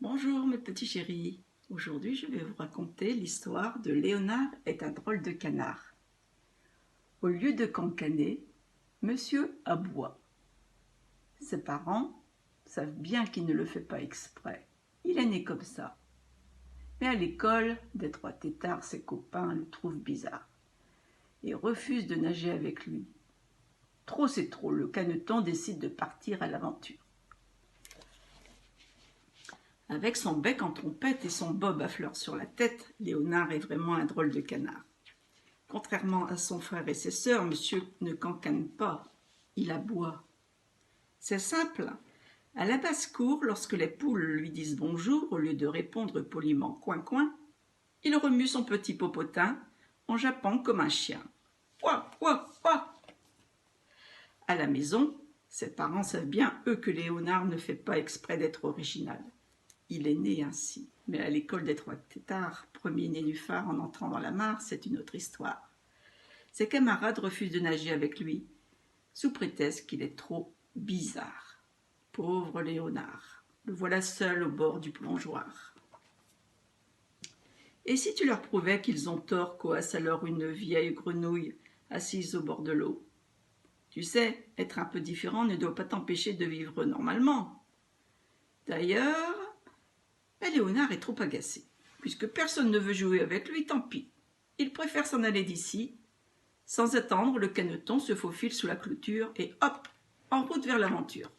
Bonjour mes petits chéris, aujourd'hui je vais vous raconter l'histoire de Léonard est un drôle de canard. Au lieu de cancaner, monsieur aboie. Ses parents savent bien qu'il ne le fait pas exprès, il est né comme ça. Mais à l'école, des trois têtards, ses copains le trouvent bizarre et refusent de nager avec lui. Trop c'est trop, le caneton décide de partir à l'aventure. Avec son bec en trompette et son bob à fleurs sur la tête, Léonard est vraiment un drôle de canard. Contrairement à son frère et ses sœurs, monsieur ne cancane pas, il aboie. C'est simple, à la basse-cour, lorsque les poules lui disent bonjour, au lieu de répondre poliment coin-coin, il remue son petit popotin en jappant comme un chien. Ouah, ouah, ouah. À la maison, ses parents savent bien, eux, que Léonard ne fait pas exprès d'être original. Il est né ainsi, mais à l'école des trois têtards, premier nénuphar en entrant dans la mare, c'est une autre histoire. Ses camarades refusent de nager avec lui, sous prétexte qu'il est trop bizarre. Pauvre Léonard, le voilà seul au bord du plongeoir. Et si tu leur prouvais qu'ils ont tort, coasse alors une vieille grenouille assise au bord de l'eau. Tu sais, être un peu différent ne doit pas t'empêcher de vivre normalement. D'ailleurs, Léonard est trop agacé. Puisque personne ne veut jouer avec lui, tant pis. Il préfère s'en aller d'ici. Sans attendre, le caneton se faufile sous la clôture et hop, en route vers l'aventure.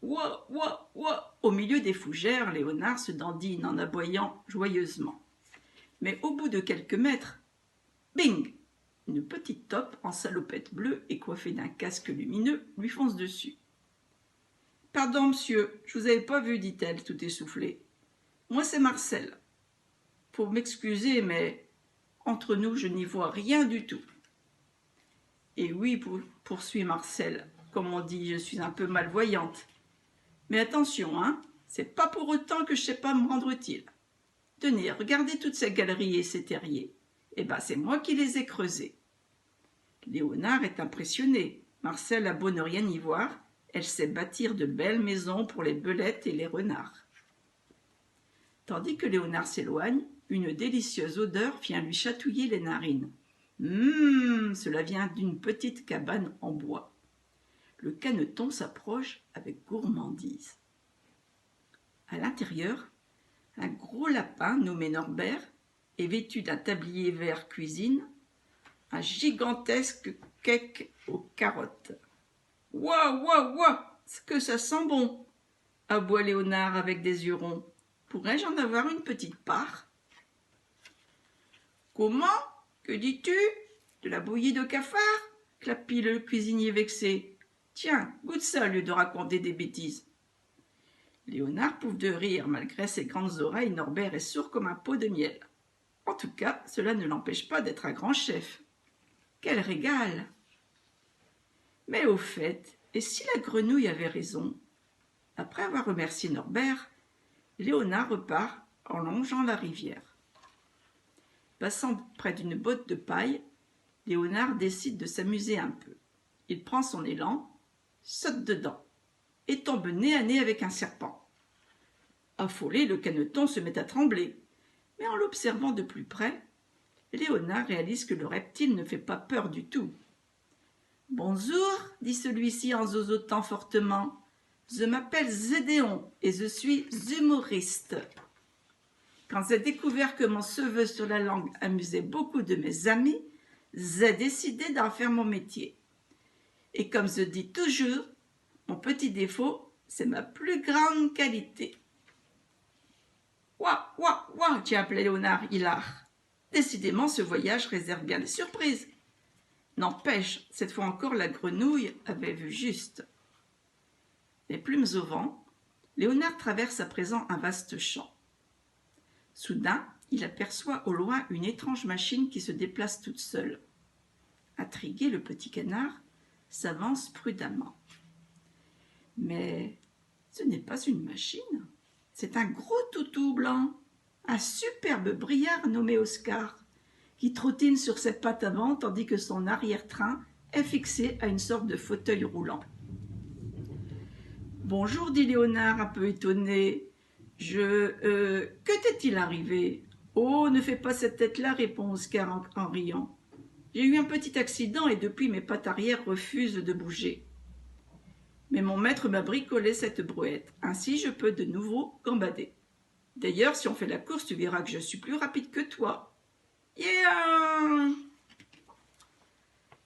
Ouah, ouah, ouah. Au milieu des fougères, Léonard se dandine en aboyant joyeusement. Mais au bout de quelques mètres, bing! Une petite taupe en salopette bleue et coiffée d'un casque lumineux lui fonce dessus. « Pardon, monsieur, je vous avais pas vu, dit-elle, tout essoufflée. Moi, c'est Marcel. Faut m'excuser, mais entre nous, je n'y vois rien du tout. » Et oui, poursuit Marcel, comme on dit, je suis un peu malvoyante. Mais attention, hein, c'est pas pour autant que je sais pas me rendre utile. Tenez, regardez toutes ces galeries et ces terriers. Eh ben, c'est moi qui les ai creusés. Léonard est impressionné. Marcel a beau ne rien y voir, elle sait bâtir de belles maisons pour les belettes et les renards. Tandis que Léonard s'éloigne, une délicieuse odeur vient lui chatouiller les narines. Cela vient d'une petite cabane en bois. Le caneton s'approche avec gourmandise. À l'intérieur, un gros lapin nommé Norbert est vêtu d'un tablier vert cuisine, un gigantesque cake aux carottes. « Ouah, ouah, ouah, que ça sent bon !» aboie Léonard avec des yeux ronds. « Pourrais-je en avoir une petite part ?»« Comment ? Que dis-tu ? De la bouillie de cafard ?» clapit le cuisinier vexé. « Tiens, goûte ça au lieu de raconter des bêtises. » Léonard pouffe de rire. Malgré ses grandes oreilles, Norbert est sourd comme un pot de miel. En tout cas, cela ne l'empêche pas d'être un grand chef. Quel régal! Mais au fait, et si la grenouille avait raison? Après avoir remercié Norbert, Léonard repart en longeant la rivière. Passant près d'une botte de paille, Léonard décide de s'amuser un peu. Il prend son élan, saute dedans et tombe nez à nez avec un serpent. Affolé, le caneton se met à trembler, mais en l'observant de plus près, Léonard réalise que le reptile ne fait pas peur du tout. « Bonjour, dit celui-ci en zozotant fortement. Je m'appelle Zédéon et je suis humoriste. Quand j'ai découvert que mon cheveu sur la langue amusait beaucoup de mes amis, j'ai décidé d'en faire mon métier. Et comme je dis toujours, mon petit défaut, c'est ma plus grande qualité. »« Ouah, ouah, ouah » j'ai appelé Léonard hilar. Décidément, ce voyage réserve bien des surprises. N'empêche, cette fois encore, la grenouille avait vu juste. Les plumes au vent, Léonard traverse à présent un vaste champ. Soudain, il aperçoit au loin une étrange machine qui se déplace toute seule. Intrigué, le petit canard s'avance prudemment. Mais ce n'est pas une machine, c'est un gros toutou blanc, un superbe briard nommé Oscar, qui trottine sur ses pattes avant tandis que son arrière-train est fixé à une sorte de fauteuil roulant. « Bonjour, dit Léonard un peu étonné. Que t'est-il arrivé? Oh, ne fais pas cette tête-là, répond Oscar en riant. J'ai eu un petit accident et depuis mes pattes arrière refusent de bouger. Mais mon maître m'a bricolé cette brouette, ainsi je peux de nouveau gambader. D'ailleurs, si on fait la course, tu verras que je suis plus rapide que toi. Yeah!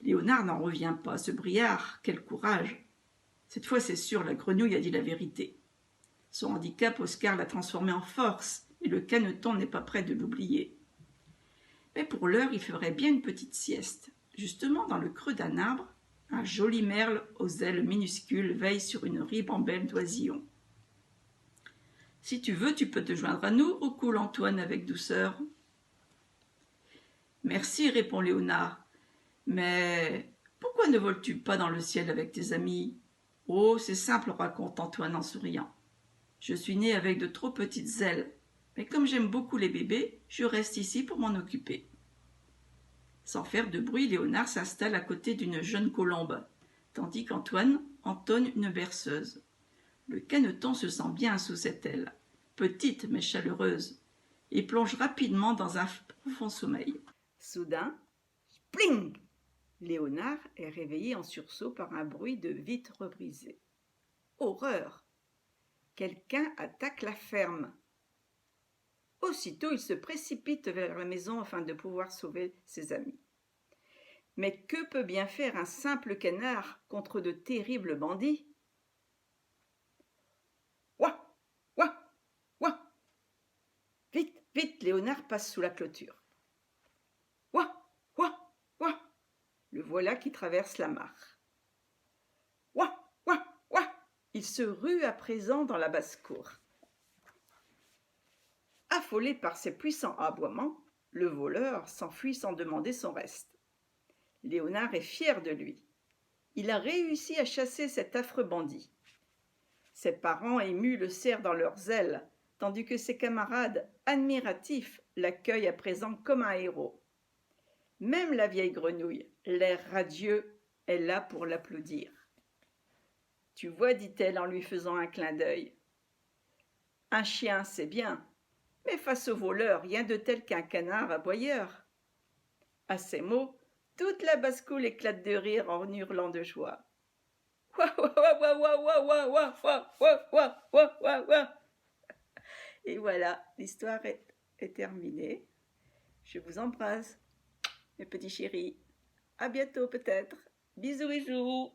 Léonard n'en revient pas. Ce briard, quel courage! Cette fois, c'est sûr, la grenouille a dit la vérité. Son handicap, Oscar l'a transformé en force, et le caneton n'est pas prêt de l'oublier. Mais pour l'heure, il ferait bien une petite sieste. Justement, dans le creux d'un arbre, un joli merle aux ailes minuscules veille sur une ribambelle d'oisillons. Si tu veux, tu peux te joindre à nous, roucoule Antoine avec douceur. Merci, répond Léonard. Mais pourquoi ne voles-tu pas dans le ciel avec tes amis? Oh, c'est simple, raconte Antoine en souriant. Je suis né avec de trop petites ailes, mais comme j'aime beaucoup les bébés, je reste ici pour m'en occuper. Sans faire de bruit, Léonard s'installe à côté d'une jeune colombe, tandis qu'Antoine entonne une berceuse. Le caneton se sent bien sous cette aile, petite mais chaleureuse, et plonge rapidement dans un profond sommeil. Soudain, pling! Léonard est réveillé en sursaut par un bruit de vitres brisées. Horreur! Quelqu'un attaque la ferme. Aussitôt, il se précipite vers la maison afin de pouvoir sauver ses amis. Mais que peut bien faire un simple canard contre de terribles bandits? Ouah! Ouah! Ouah! Vite, vite, Léonard passe sous la clôture. Ouah! Ouah! Ouah! Le voilà qui traverse la mare. Ouah! Ouah! Ouah! Il se rue à présent dans la basse-cour. Affolé par ses puissants aboiements, le voleur s'enfuit sans demander son reste. Léonard est fier de lui. Il a réussi à chasser cet affreux bandit. Ses parents émus le serrent dans leurs ailes, tandis que ses camarades, admiratifs, l'accueillent à présent comme un héros. Même la vieille grenouille, l'air radieux, est là pour l'applaudir. Tu vois, dit-elle en lui faisant un clin d'œil. Un chien, c'est bien, mais face au voleur, rien de tel qu'un canard aboyeur. À ces mots, toute la basse-cour éclate de rire en hurlant de joie. Et voilà, l'histoire est terminée. Je vous embrasse, mes petits chéris. À bientôt peut-être. Bisous, bisous.